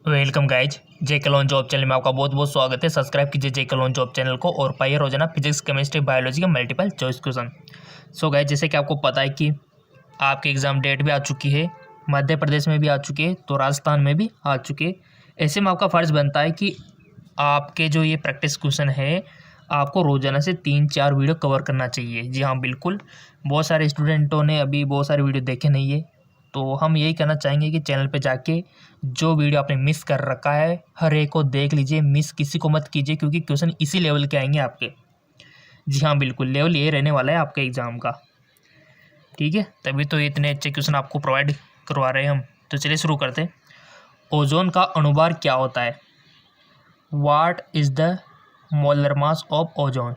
Welcome guys, जेके lawn job channel में आपका बहुत बहुत स्वागत है। सब्सक्राइब कीजिए जेके लॉन जॉब चैनल को और पाइए रोजाना फिजिक्स केमिस्ट्री बायोलॉजी के multiple choice question. So guys, जैसे कि आपको पता है कि आपके एग्ज़ाम डेट भी आ चुकी है, मध्य प्रदेश में भी आ चुकी है, तो राजस्थान में भी आ चुकी है। ऐसे में आपका फ़र्ज़ बनता है कि आपके जो ये प्रैक्टिस क्वेश्चन है आपको रोजाना से 3-4 वीडियो कवर करना चाहिए। जी हाँ, बिल्कुल। बहुत सारे स्टूडेंटों ने अभी बहुत सारे वीडियो देखे नहीं है, तो हम यही कहना चाहेंगे कि चैनल पे जाके जो वीडियो आपने मिस कर रखा है हर एक को देख लीजिए, मिस किसी को मत कीजिए, क्योंकि क्वेश्चन इसी लेवल के आएंगे आपके। जी हाँ, बिल्कुल, लेवल ये रहने वाला है आपके एग्ज़ाम का। ठीक है, तभी तो इतने अच्छे क्वेश्चन आपको प्रोवाइड करवा रहे हैं हम। तो चलिए शुरू करते हैं। ओजोन का अणुभार क्या होता है? What is the molar mass of ozone?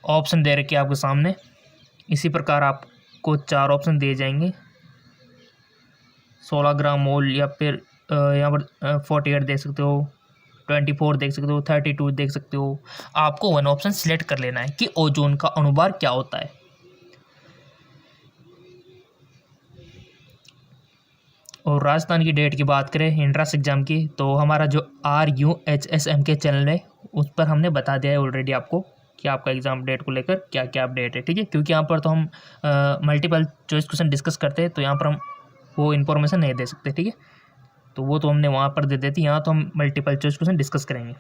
Option दे रखे आपके सामने, इसी प्रकार आपको 4 ऑप्शन दिए जाएंगे। 16 ग्राम मोल, या फिर यहाँ पर 48 देख सकते हो, 24 देख सकते हो, 32 देख सकते हो। आपको वन ऑप्शन सिलेक्ट कर लेना है कि ओजोन का अणुभार क्या होता है। और राजस्थान की डेट की बात करें एंट्रेंस एग्जाम की, तो हमारा जो RUHSM के चैनल है उस पर हमने बता दिया है ऑलरेडी आपको कि आपका एग्ज़ाम डेट को लेकर क्या क्या अपडेट है। ठीक है, क्योंकि यहाँ पर तो हम मल्टीपल चॉइस क्वेश्चन डिस्कस करते हैं, तो यहाँ पर हम वो इन्फॉर्मेशन नहीं दे सकते। ठीक है, तो वो तो हमने वहाँ पर दे देती, यहाँ तो हम मल्टीपल चॉइस क्वेश्चन डिस्कस करेंगे।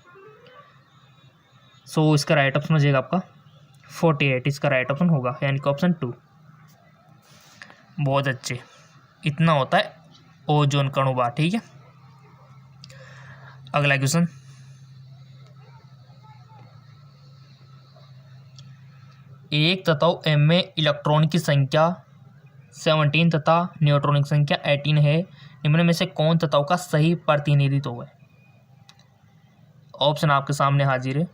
सो इसका राइट ऑप्शन हो जाएगा आपका 48, इसका राइट ऑप्शन होगा, यानी कि ऑप्शन 2। बहुत अच्छे, इतना होता है ओजोन का अणुभार। ठीक है, अगला क्वेश्चन। एक तत्व M में इलेक्ट्रॉन की संख्या 17 तथा न्यूट्रॉन की संख्या 18 है, निम्न में से कौन तत्व का सही प्रतिनिधित्व है? ऑप्शन आपके सामने हाजिर है।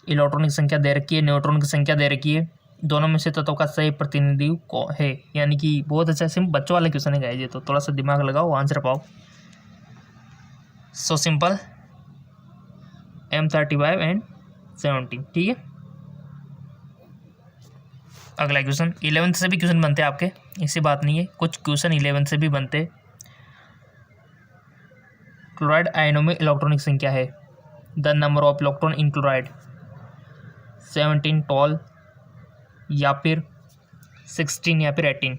इलेक्ट्रॉन की संख्या दे रखी है, न्यूट्रॉन की संख्या दे रखी है, दोनों में से तत्व का सही प्रतिनिधि कौन है? यानी कि बहुत अच्छा सिंपल बच्चों वाला क्वेश्चन है गाइस, तो थोड़ा सा दिमाग लगाओ, आंसर पाओ। So simple, M35 and 17। ठीक है, अगला क्वेश्चन। 11th से भी क्वेश्चन बनते हैं आपके, ऐसी बात नहीं है, कुछ क्वेश्चन 11th से भी बनते। क्लोराइड आयनों में इलेक्ट्रॉनिक संख्या है, the number of electron in chloride 17, 12 या फिर 16 या फिर 18।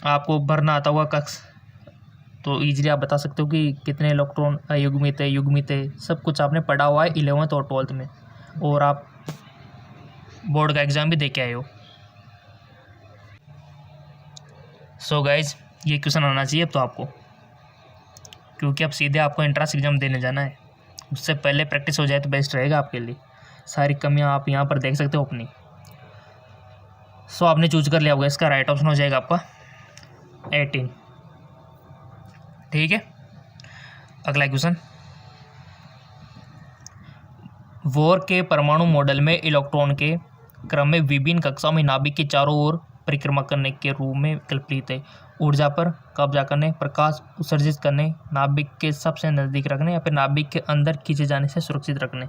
आपको भरना आता हुआ कक्ष, तो इजीली आप बता सकते हो कि कितने इलेक्ट्रॉन अयुग्मित है, युग्मित है, सब कुछ आपने पढ़ा हुआ है 11th और 12th में, और आप बोर्ड का एग्ज़ाम भी दे के आए हो। सो गाइज, ये क्वेश्चन आना चाहिए अब तो आपको, क्योंकि अब सीधे आपको एंट्रेंस एग्जाम देने जाना है। उससे पहले प्रैक्टिस हो जाए तो बेस्ट रहेगा आपके लिए। सारी कमियां आप यहाँ पर देख सकते हो अपनी। सो आपने चूज कर लिया होगा, इसका राइट ऑप्शन हो जाएगा आपका 18। ठीक है, अगला क्वेश्चन। बोर के परमाणु मॉडल में इलेक्ट्रॉन के क्रम में विभिन्न कक्षाओं में नाभिक के चारों ओर परिक्रमा करने के रूप में कल्पित है। ऊर्जा पर कब्जा करने, प्रकाश उत्सर्जित करने, नाभिक के सबसे नज़दीक रखने, या फिर नाभिक के अंदर खींचे जाने से सुरक्षित रखने।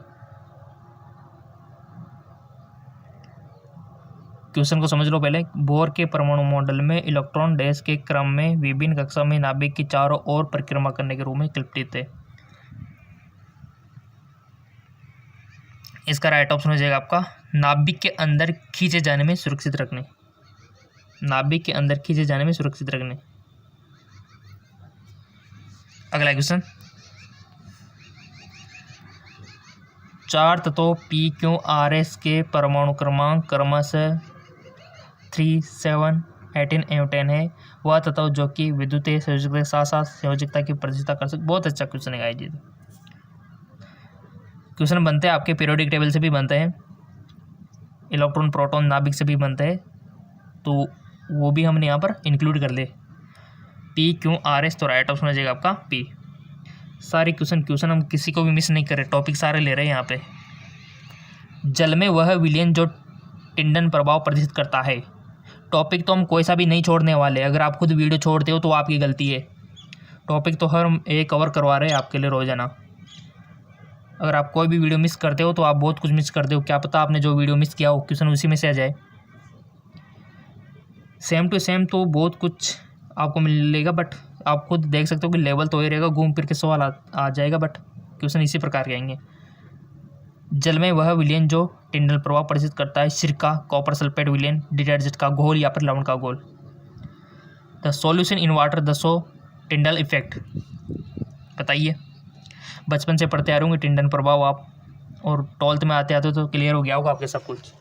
क्वेश्चन को समझ लो पहले। बोर के परमाणु मॉडल में इलेक्ट्रॉन डैश के क्रम में विभिन्न कक्षाओं में नाभिक की चारों ओर परिक्रमा करने के रूप में कल्पित है। इसका राइट ऑप्शन हो जाएगा आपका नाभिक के अंदर खींचे जाने में सुरक्षित रखने। नाभिक के अंदर खींचे जाने में सुरक्षित रखने। अगला क्वेश्चन। 4 तत्वों PQRS के परमाणु क्रमांक क्रमशः 3, 7, 18 एवं 10 है। वह तत्व जो कि विद्युतीय संयोजकता के साथ साथ संयोजकता की प्रतिष्ठा कर सकते। बहुत अच्छा क्वेश्चन है गाइस। क्वेश्चन बनते हैं आपके पीरियोडिक टेबल से भी बनते हैं, इलेक्ट्रॉन प्रोटॉन नाभिक से भी बनते हैं, तो वो भी हमने यहाँ पर इंक्लूड कर ले। PQRS, तो राइट ऑप्शन हो जाएगा आपका P। सारे क्वेश्चन हम किसी को भी मिस नहीं कर रहे, टॉपिक सारे ले रहे हैं यहाँ पे। जल में वह विलयन जो टिंडन प्रभाव प्रदर्शित करता है। टॉपिक तो हम कोई सा भी नहीं छोड़ने वाले, अगर आप खुद वीडियो छोड़ते हो तो आपकी गलती है। टॉपिक तो हर एक कवर करवा रहे हैं आपके लिए रोजाना। अगर आप कोई भी वीडियो मिस करते हो तो आप बहुत कुछ मिस करते हो, क्या पता आपने जो वीडियो मिस किया हो क्वेश्चन उसी में से आ जाए। सेम टू सेम तो बहुत कुछ आपको मिलेगा, बट आप खुद देख सकते हो कि लेवल तो ही रहेगा, घूम फिर के सवाल आ जाएगा, बट क्वेश्चन इसी प्रकार के आएंगे। जल में वह विलयन जो टिंडल प्रभाव प्रदर्शित करता है, सिरका, कॉपर सल्फेट विलयन, डिटर्जेंट का घोल या फिर लवण का घोल। The solution in water the so Tyndall effect, बताइए। बचपन से पढ़ते आ रहे होंगे टिंडल प्रभाव आप, और 12th में आते आते तो क्लियर हो गया होगा आपके सब कुछ।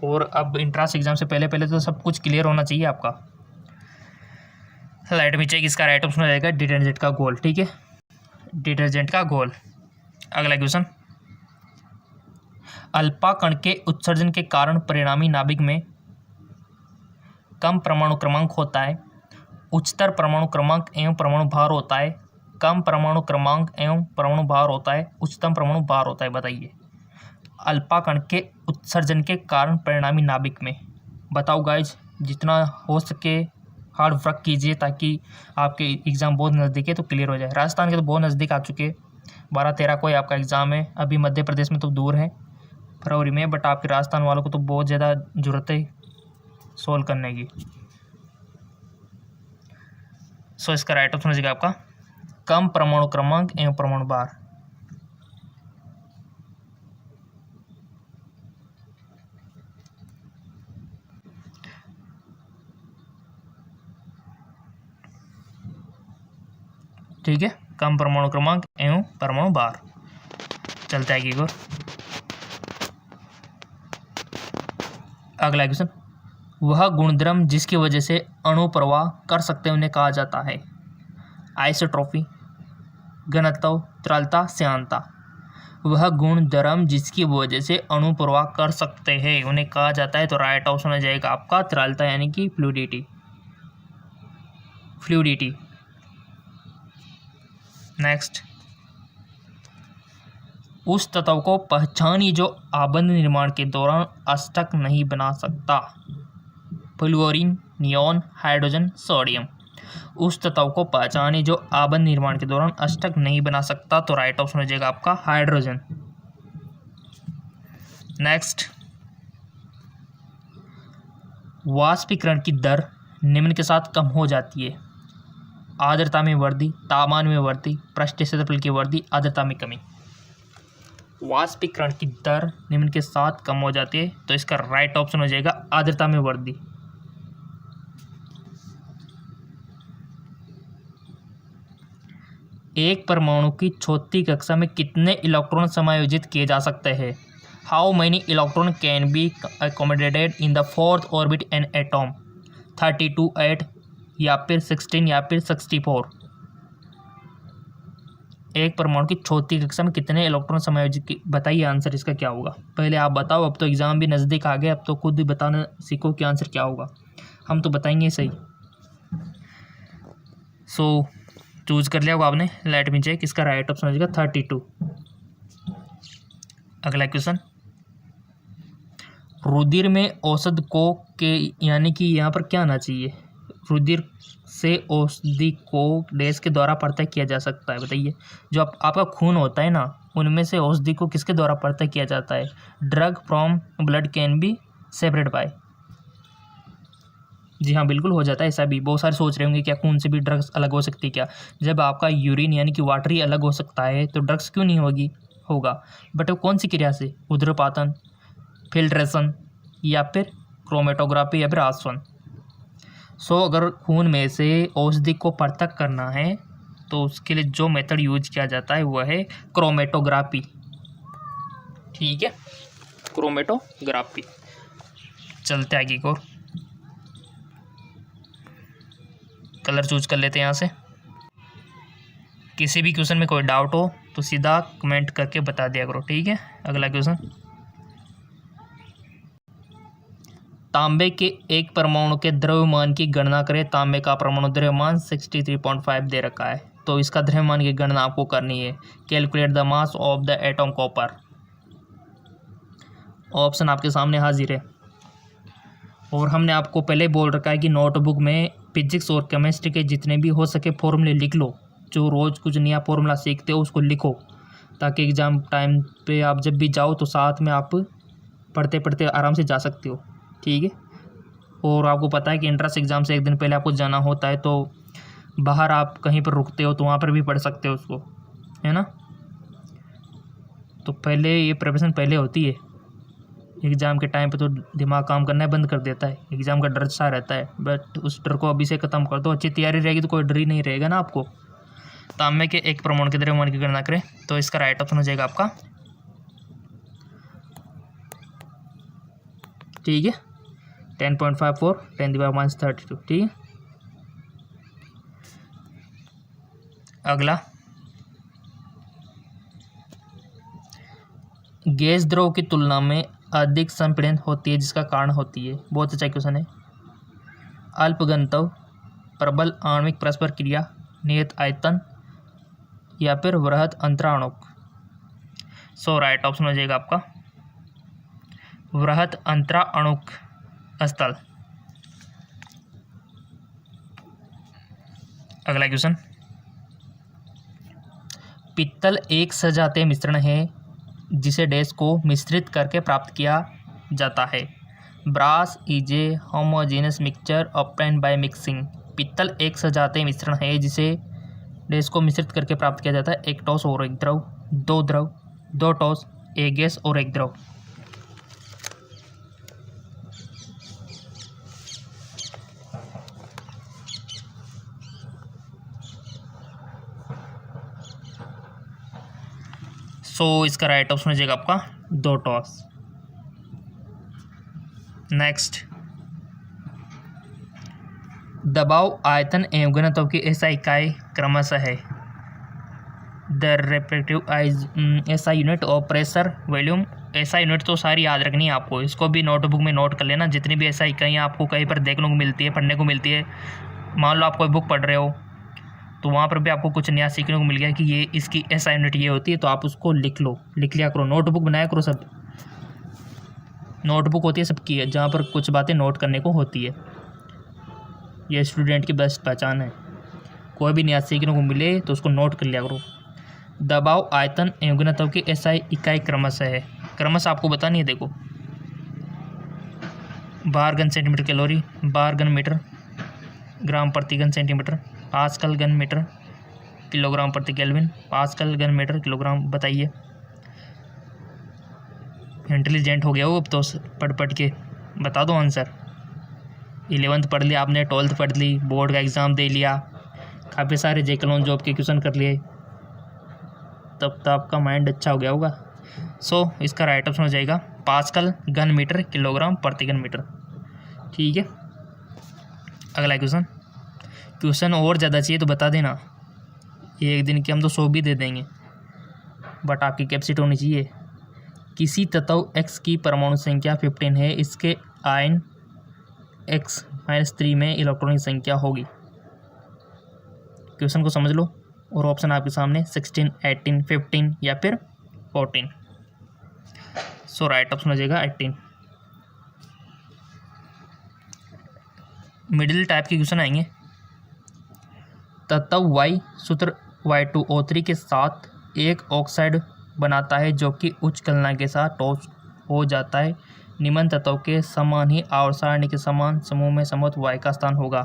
और अब इंट्रांस एग्जाम से पहले पहले तो सब कुछ क्लियर होना चाहिए आपका। लाइट में चेक, इसका राइट ऑप्शन हो जाएगा डिटर्जेंट का घोल, ठीक है, डिटर्जेंट का घोल। अगला क्वेश्चन, अल्फा कण के उत्सर्जन के कारण परिणामी नाभिक में कम परमाणु क्रमांक होता है, उच्चतर परमाणु क्रमांक एवं परमाणु भार होता है, कम परमाणु क्रमांक एवं परमाणु भार होता है, उच्चतम परमाणु भार होता है, बताइए। अल्फा कण के उत्सर्जन के कारण परिणामी नाभिक में, बताओ गाइज, जितना हो सके हार्ड वर्क कीजिए ताकि आपके एग्ज़ाम बहुत नज़दीक है तो क्लियर हो जाए। राजस्थान के तो बहुत नज़दीक आ चुके हैं, 12-13 को ही आपका एग्ज़ाम है। अभी मध्य प्रदेश में तो दूर है फरवरी में, बट आपके राजस्थान वालों को तो बहुत ज़्यादा ज़रूरत है सोल्व करने की। सो इसका राइट ऑप्शन हो जाएगा आपका कम परमाणु क्रमांक एवं परमाणु भार। ठीक है, कम परमाणु क्रमांक एवं परमाणु भार। चलता है कि और अगला क्वेश्चन, वह गुणधर्म जिसकी वजह से अणु प्रवाह कर सकते हैं उन्हें कहा जाता है, आइसोट्रॉपी, घनत्व, तरलता, श्यानता। वह गुणधर्म जिसकी वजह से अणु प्रवाह कर सकते हैं उन्हें कहा जाता है, तो राइट ऑप्शन हो जाएगा आपका तरलता यानी कि फ्लूइडिटी। नेक्स्ट, उस तत्व को पहचानिए जो आबंध निर्माण के दौरान अष्टक नहीं बना सकता, फ्लोरीन, नियॉन, हाइड्रोजन, सोडियम। उस तत्व को पहचानिए जो आबंध निर्माण के दौरान अष्टक नहीं बना सकता, तो राइट ऑप्शन हो जाएगा आपका हाइड्रोजन। नेक्स्ट, वाष्पीकरण की दर निम्न के साथ कम हो जाती है, आर्द्रता में वृद्धि, तापमान में वृद्धि, पृष्ठीय क्षेत्रफल की वृद्धि, आर्द्रता में कमी। वाष्पीकरण की दर निम्न के साथ कम हो जाती है, तो इसका राइट ऑप्शन हो जाएगा आर्द्रता में वृद्धि। एक परमाणु की चौथी कक्षा में कितने इलेक्ट्रॉन समायोजित किए जा सकते हैं, how many electron can be accommodated in the fourth orbit an atom, 32, 8 या फिर 16 या फिर 64। एक परमाणु की चौथी कक्षा में कितने इलेक्ट्रॉन समायोजित, बताइए आंसर इसका क्या होगा। पहले आप बताओ, अब तो एग्जाम भी नज़दीक आ गए, अब तो खुद भी बताना सीखो कि आंसर क्या होगा, हम तो बताएंगे सही। सो चूज कर लिया होगा आपने, लेट मी चेक, इसका राइट ऑप्शन हो जाएगा 32। अगला क्वेश्चन, रुधिर में औषध को के यानी कि यहाँ पर क्या आना चाहिए, रुधिर से औषधि को डैश के द्वारा पृथक किया जा सकता है, बताइए। जो आपका खून होता है ना, उनमें से औषधि को किसके द्वारा पृथक किया जाता है, drug from blood can be separate by. जी हाँ, बिल्कुल हो जाता है ऐसा भी। बहुत सारे सोच रहे होंगे क्या खून से भी ड्रग्स अलग हो सकती है क्या, जब आपका यूरिन यानी कि वाटर ही अलग हो सकता है तो ड्रग्स क्यों नहीं होगा, बट वो कौन सी क्रिया से, उद्रपातन, फिल्ट्रेशन या फिर क्रोमेटोग्राफी या फिर आसवन। सो अगर खून में से औषधि को पृथक करना है तो उसके लिए जो मेथड यूज किया जाता है वह है क्रोमेटोग्राफी, ठीक है, क्रोमेटोग्राफी। चलते आगे की ओर, कलर चूज कर लेते हैं यहाँ से। किसी भी क्वेश्चन में कोई डाउट हो तो सीधा कमेंट करके बता दिया करो, ठीक है। अगला क्वेश्चन, तांबे के एक परमाणु के द्रव्यमान की गणना करें। तांबे का परमाणु द्रव्यमान 63.5 दे रखा है, तो इसका द्रव्यमान की गणना आपको करनी है। Calculate the mass of the atom copper. Option आपके सामने हाजिर है, और हमने आपको पहले बोल रखा है कि नोटबुक में फिजिक्स और केमिस्ट्री के जितने भी हो सके फॉर्मूले लिख लो, जो रोज़ कुछ नया फॉर्मूला सीखते हो उसको लिखो, ताकि एग्ज़ाम टाइम पे आप जब भी जाओ तो साथ में आप पढ़ते पढ़ते आराम से जा सकते हो, ठीक है। और आपको पता है कि एंट्रेंस एग्ज़ाम से एक दिन पहले आपको जाना होता है, तो बाहर आप कहीं पर रुकते हो तो वहाँ पर भी पढ़ सकते हो उसको, है ना। तो पहले ये प्रिपरेशन पहले होती है। एग्ज़ाम के टाइम पे तो दिमाग काम करना बंद कर देता है, एग्ज़ाम का डर सा रहता है, बट उस डर को अभी से ख़त्म कर दो। अच्छी तैयारी रहेगी तो कोई डर ही नहीं रहेगा ना आपको। तांबे के एक प्रमाण के द्रव्यमान की गणना करें, तो इसका राइट ऑप्शन हो जाएगा आपका, ठीक है, 10.54 10⁻32, ठीक है। अगला, गैस द्रव की तुलना में अधिक संपीड़न होती है जिसका कारण होती है। बहुत अच्छा क्वेश्चन है। अल्पघनत्व, प्रबल आणविक परस्पर क्रिया, नियत आयतन या फिर वृहद अंतराणुक। सो राइट ऑप्शन हो जाएगा आपका वृहद अंतराणुक स्थल। अगला क्वेश्चन, पित्तल एक सजातीय मिश्रण है जिसे डैश को मिश्रित करके प्राप्त किया जाता है। Brass is a homogeneous mixture obtained by mixing. पित्तल एक सजातीय मिश्रण है जिसे डैश को मिश्रित करके प्राप्त किया जाता है। एक ठोस और एक द्रव, दो द्रव, दो ठोस, एक गैस और एक द्रव। सो इसका राइट ऑप्शन हो जाएगा आपका दो टॉस। नेक्स्ट, दबाव, आयतन एवं घनत्व की ऐसा इकाई क्रमशः है। द रेस्पेक्टिव ऐसा यूनिट ऑफ प्रेशर, वॉल्यूम। ऐसा यूनिट तो सारी याद रखनी है आपको, इसको भी नोटबुक में नोट कर लेना। जितनी भी ऐसा इकाइयाँ आपको कहीं पर देखने को मिलती है, पढ़ने को मिलती है, मान लो आप कोई बुक पढ़ रहे हो तो वहाँ पर भी आपको कुछ नया सीखने को मिल गया कि ये इसकी ऐसा यूनिट ये होती है, तो आप उसको लिख लो, लिख लिया करो, नोटबुक बनाया करो। सब नोटबुक होती है सबकी है, जहाँ पर कुछ बातें नोट करने को होती है। ये स्टूडेंट की बेस्ट पहचान है। कोई भी नया सीखने को मिले तो उसको नोट कर लिया करो। दबाव, आयतन एवं घनत्व की ऐसा इकाई क्रमशः है। क्रमशः आपको बतानी है, देखो, बार घन सेंटीमीटर कैलोरी, बार घन मीटर, ग्राम प्रति घन सेंटीमीटर, पास्कल घन मीटर, किलोग्राम प्रति केल्विन, पास्कल घन मीटर, किलोग्राम। बताइए, इंटेलिजेंट हो गया हो अब तो, पढ़ पढ़ के बता दो आंसर। 11th पढ़ लिया आपने, 12th पढ़ ली, बोर्ड का एग्ज़ाम दे लिया, काफ़ी सारे जेके जॉब के क्वेश्चन कर लिए, तब तो आपका माइंड अच्छा हो गया होगा। सो इसका राइट ऑप्शन हो जाएगा पास्कल घन मीटर, किलोग्राम प्रति घन मीटर, ठीक है। अगला क्वेश्चन और ज़्यादा चाहिए तो बता देना, एक दिन की हम तो 100 भी दे देंगे, बट आपकी कैपेसिटी होनी चाहिए। किसी तत्व x की परमाणु संख्या 15 है, इसके आयन x-3 में इलेक्ट्रॉन की संख्या होगी। क्वेश्चन को समझ लो, और ऑप्शन आपके सामने 16, 18, 15 या फिर 14। सो राइट ऑप्शन हो जाएगा 18। मिडिल टाइप के क्वेश्चन आएंगे। तत्व Y सूत्र Y2O3 के साथ एक ऑक्साइड बनाता है जो कि उच्च गलना के साथ ठोस हो जाता है। निम्न तत्व के समान ही आवर्त सारणी के समान समूह में संभवतः Y का स्थान होगा।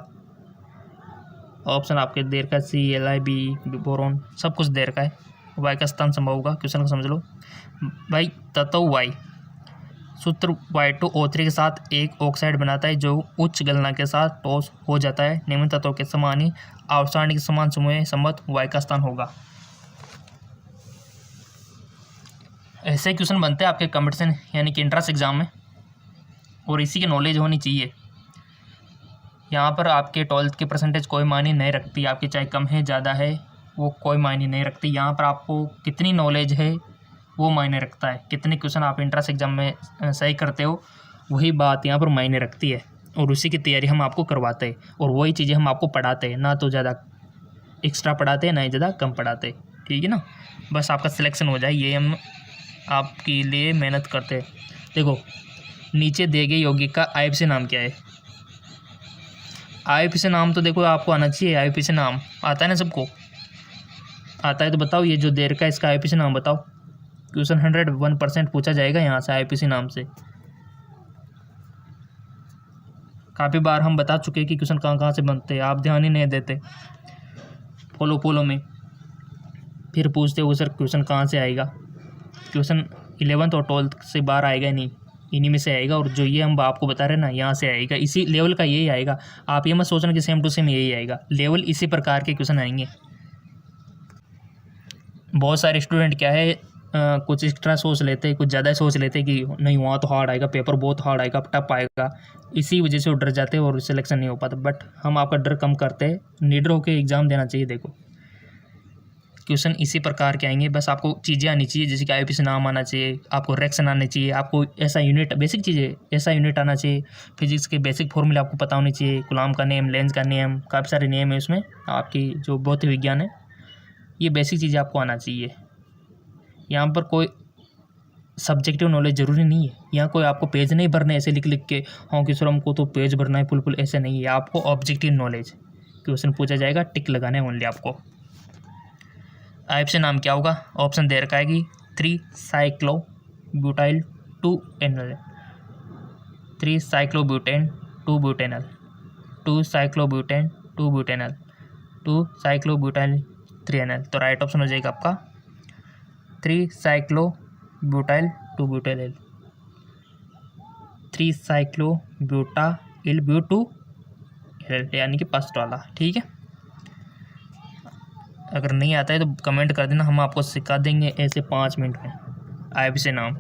ऑप्शन आपके देर का Cl, बोरोन, सब कुछ देर का है। Y का स्थान संभव होगा। क्वेश्चन को समझ लो भाई। तत्व Y सूत्र Y2O3 के साथ एक ऑक्साइड बनाता है जो उच्च गलना के साथ ठोस हो जाता है। निम्न तत्वों के समान ही आवर्त सारणी के समान समूह में संभवतः Y का स्थान होगा। ऐसे क्वेश्चन बनते हैं आपके कंपटीशन यानी कि एंट्रेंस एग्जाम में, और इसी की नॉलेज होनी चाहिए। यहाँ पर आपके 12th की परसेंटेज कोई मायने नहीं रखती, आपकी चाहे कम है ज़्यादा है वो कोई मायने नहीं रखती। यहाँ पर आपको कितनी नॉलेज है वो मायने रखता है। कितने क्वेश्चन आप एंट्रेंस एग्जाम में सही करते हो वही बात यहाँ पर मायने रखती है, और उसी की तैयारी हम आपको करवाते हैं, और वही चीज़ें हम आपको पढ़ाते हैं। ना तो ज़्यादा एक्स्ट्रा पढ़ाते हैं, ना ही ज़्यादा कम पढ़ाते हैं, ठीक है ना। बस आपका सिलेक्शन हो जाए, ये हम आपके लिए मेहनत करते हैं। देखो नीचे दिए गए यौगिक का IUPAC नाम क्या है। IUPAC नाम तो देखो आपको आना चाहिए। IUPAC नाम आता है ना सबको। आता है तो बताओ। ये जो देर का इसका आईपीसी नाम बताओ। क्वेश्चन 101% पूछा जाएगा यहाँ से आईपीसी नाम से। काफ़ी बार हम बता चुके हैं कि क्वेश्चन कहाँ कहाँ से बनते हैं, आप ध्यान ही नहीं देते। फॉलो में फिर पूछते हो सर क्वेश्चन कहाँ से आएगा। क्वेश्चन 11th और 12th से बाहर आएगा नहीं, इन्हीं में से आएगा। और जो ये हम आपको बता रहे हैं ना, यहाँ से आएगा, इसी लेवल का यही आएगा। आप ये मत सोचना कि सेम टू सेम यही आएगा, लेवल इसी प्रकार के क्वेश्चन आएंगे। बहुत सारे स्टूडेंट क्या है, कुछ एक्स्ट्रा सोच लेते हैं, कुछ ज़्यादा सोच लेते हैं कि नहीं वहाँ तो हार्ड आएगा, पेपर बहुत हार्ड आएगा, टफ आएगा। इसी वजह से वो डर जाते हैं और सिलेक्शन नहीं हो पाता। बट हम आपका डर कम करते हैं, निडर होकर एग्ज़ाम देना चाहिए। देखो क्वेश्चन इसी प्रकार के आएंगे, बस आपको चीज़ें आनी चाहिए, जैसे कि आईपीसी नाम आना चाहिए, आपको रिएक्शन आने चाहिए, आपको ऐसा यूनिट, बेसिक चीज़ें, ऐसा यूनिट आना चाहिए। फिजिक्स के बेसिक फॉर्मूले आपको पता होने चाहिए, कूलॉम का नियम, लेंज का नियम, काफ़ी सारे नियम है उसमें। आपकी जो भौतिक विज्ञान है, ये बेसिक चीज़ें आपको आना चाहिए। यहाँ पर कोई सब्जेक्टिव नॉलेज ज़रूरी नहीं है। यहाँ कोई आपको पेज नहीं भरना है ऐसे लिख लिख के, हाँ कि सर हमको तो पेज भरना है फुल, ऐसे नहीं है। आपको ऑब्जेक्टिव नॉलेज क्वेश्चन पूछा जाएगा, टिक लगाना है ओनली आपको। आईपीसी नाम क्या होगा, ऑप्शन दे रखा है कि 3-साइक्लोब्यूटाइल 2-एनल, 3-साइक्लोब्यूटेन 2-ब्यूटेनल, 2-साइक्लोब्यूटेन 2-ब्यूटेनल, 2-साइक्लोब्यूटाइल 3-एनल। तो राइट ऑप्शन हो जाएगा आपका 3-साइक्लोब्यूटाइल 2-ब्यूटेनल, 3-साइक्लोब्यूटाइल ब्यूटू-एनल, यानी कि फर्स्ट वाला। ठीक है, अगर नहीं आता है तो कमेंट कर देना, हम आपको सिखा देंगे ऐसे 5 मिनट में। आईपीसी नाम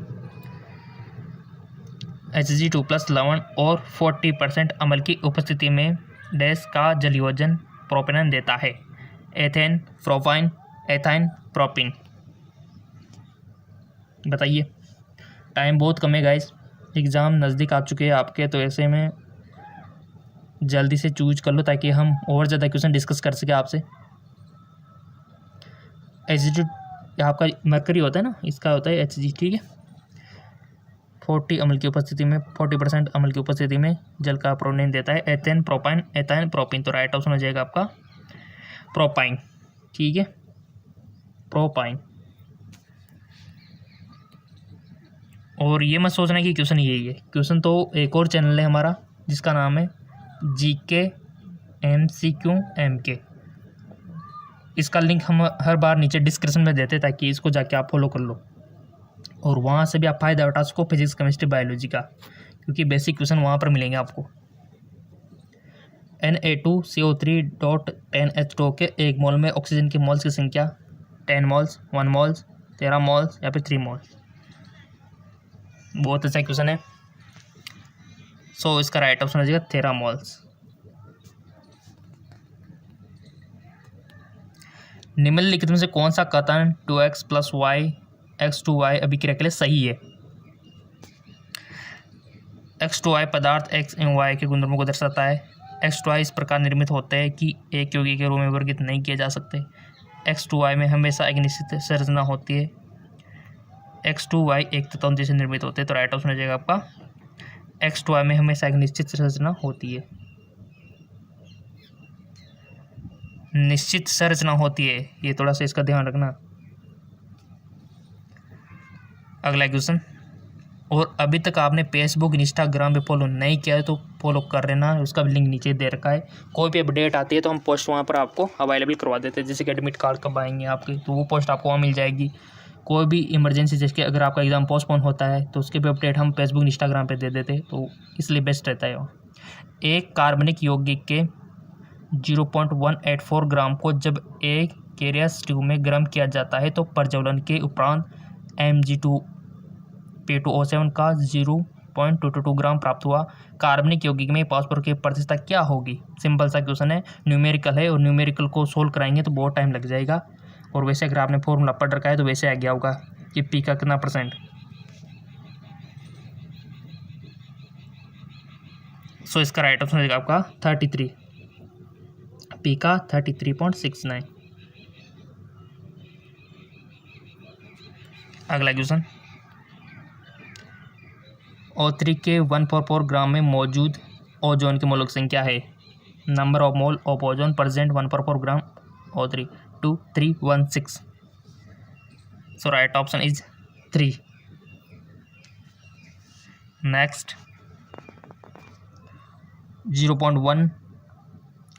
Hg2+ लवण और 40% अम्ल की उपस्थिति में डैश का जलयोजन प्रोपेनॉन देता है। Ethane, propyne, ethyne, propyne. बताइए, टाइम बहुत कम है गाइस, एग्ज़ाम नज़दीक आ चुके हैं आपके, तो ऐसे में जल्दी से चूज कर लो ताकि हम और ज़्यादा क्वेश्चन डिस्कस कर सके आपसे। Hg2 आपका मरकरी होता है ना, इसका होता है Hg। ठीक है, 40 अम्ल की उपस्थिति में, 40% अम्ल की उपस्थिति में जल का प्रोपेनॉन देता है। Ethane, propyne, ethyne, propyne. तो राइट ऑप्शन हो जाएगा आपका प्रोपाइन। ठीक है, प्रोपाइन। और ये मत सोचना कि क्वेश्चन यही है, क्वेश्चन तो एक और चैनल है हमारा जिसका नाम है GK MCQ MK। इसका लिंक हम हर बार नीचे डिस्क्रिप्शन में देते हैं ताकि इसको जाके आप फॉलो कर लो और वहाँ से भी आप फ़ायदा उठा सको फिजिक्स, केमिस्ट्री, बायोलॉजी का, क्योंकि बेसिक क्वेश्चन वहाँ पर मिलेंगे आपको। Na2CO3.10H2 के 1 मोल में ऑक्सीजन की मोल्स की संख्या 10 मोल्स, 1 मोल्स, 13 मोल्स या फिर 3 मोल्स। बहुत अच्छा क्वेश्चन है। सो इसका राइट ऑप्शन हो जाएगा 13 मोल्स। निम्नलिखित में से कौन सा कथन 2x + y x2y अभिक्रिया के लिए सही है। x2y पदार्थ x एवं y के गुणधर्मों को दर्शाता है। x2y इस प्रकार निर्मित होते हैं कि एक यौगिक के रूप में वर्गीकृत नहीं किए जा सकते। x2y में हमेशा एक निश्चित संरचना होती है। x2y एक तत्व से निर्मित होते हैं। तो राइट ऑप्शन हो जाएगा आपका x2y में हमेशा एक निश्चित संरचना होती है। निश्चित संरचना होती है, ये थोड़ा सा इसका ध्यान रखना। अगला क्वेश्चन, और अभी तक आपने फेसबुक, इंस्टाग्राम पे फॉलो नहीं किया है तो फॉलो कर लेना, उसका भी लिंक नीचे दे रखा है। कोई भी अपडेट आती है तो हम पोस्ट वहाँ पर आपको अवेलेबल करवा देते हैं, जैसे कि एडमिट कार्ड कब आएंगे आपके, तो वो पोस्ट आपको वहाँ मिल जाएगी। कोई भी इमरजेंसी, जैसे कि अगर आपका एग्ज़ाम पोस्टपोन होता है तो उसके भी अपडेट हम फेसबुक, इंस्टाग्राम पर दे देते हैं, तो इसलिए बेस्ट रहता है। एक कार्बनिक यौगिक के 0.184 ग्राम को जब एक केरियस ट्यूब में गर्म किया जाता है तो प्रज्वलन के उपरांत Mg2P2O7 का 0.222 ग्राम प्राप्त हुआ। कार्बनिक यौगिक में फास्फोरस की प्रतिशतता क्या होगी। सिंपल सा क्वेश्चन है, न्यूमेरिकल है और न्यूमेरिकल को सोल्व कराएंगे तो बहुत टाइम लग जाएगा। और वैसे अगर आपने फॉर्मूला पढ़ रखा है तो वैसे आ गया होगा कि पी का कितना %। सो इसका राइट ऑप्शन होगा आपका 33, पी का 33.69। अगला क्वेश्चन, O3 के 144 ग्राम में मौजूद ओजोन की मौलिक संख्या है। Number of mole of ozone present 144 gram O3। 0.2316. So right option is 3. Next, 0.1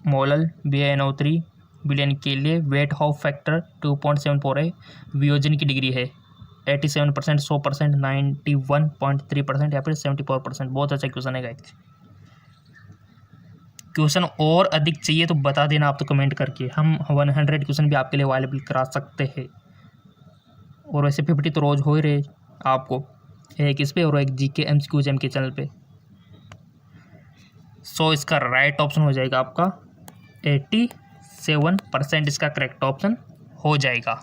molal BiNO3 billion के लिए वेट हॉफ फैक्टर 2.74 है। वियोजन की डिग्री है 87%, 100%, 91.3% या फिर 74%। बहुत अच्छा क्वेश्चन है गाइस। क्वेश्चन और अधिक चाहिए तो बता देना आप तो कमेंट करके, हम 100 क्वेश्चन भी आपके लिए अवेलेबल करा सकते हैं। और वैसे 50 तो रोज़ हो ही रहे आपको, एक इस पे और एक GK MCQs के चैनल पे। सो इसका राइट ऑप्शन हो जाएगा आपका 87%, इसका करेक्ट ऑप्शन हो जाएगा।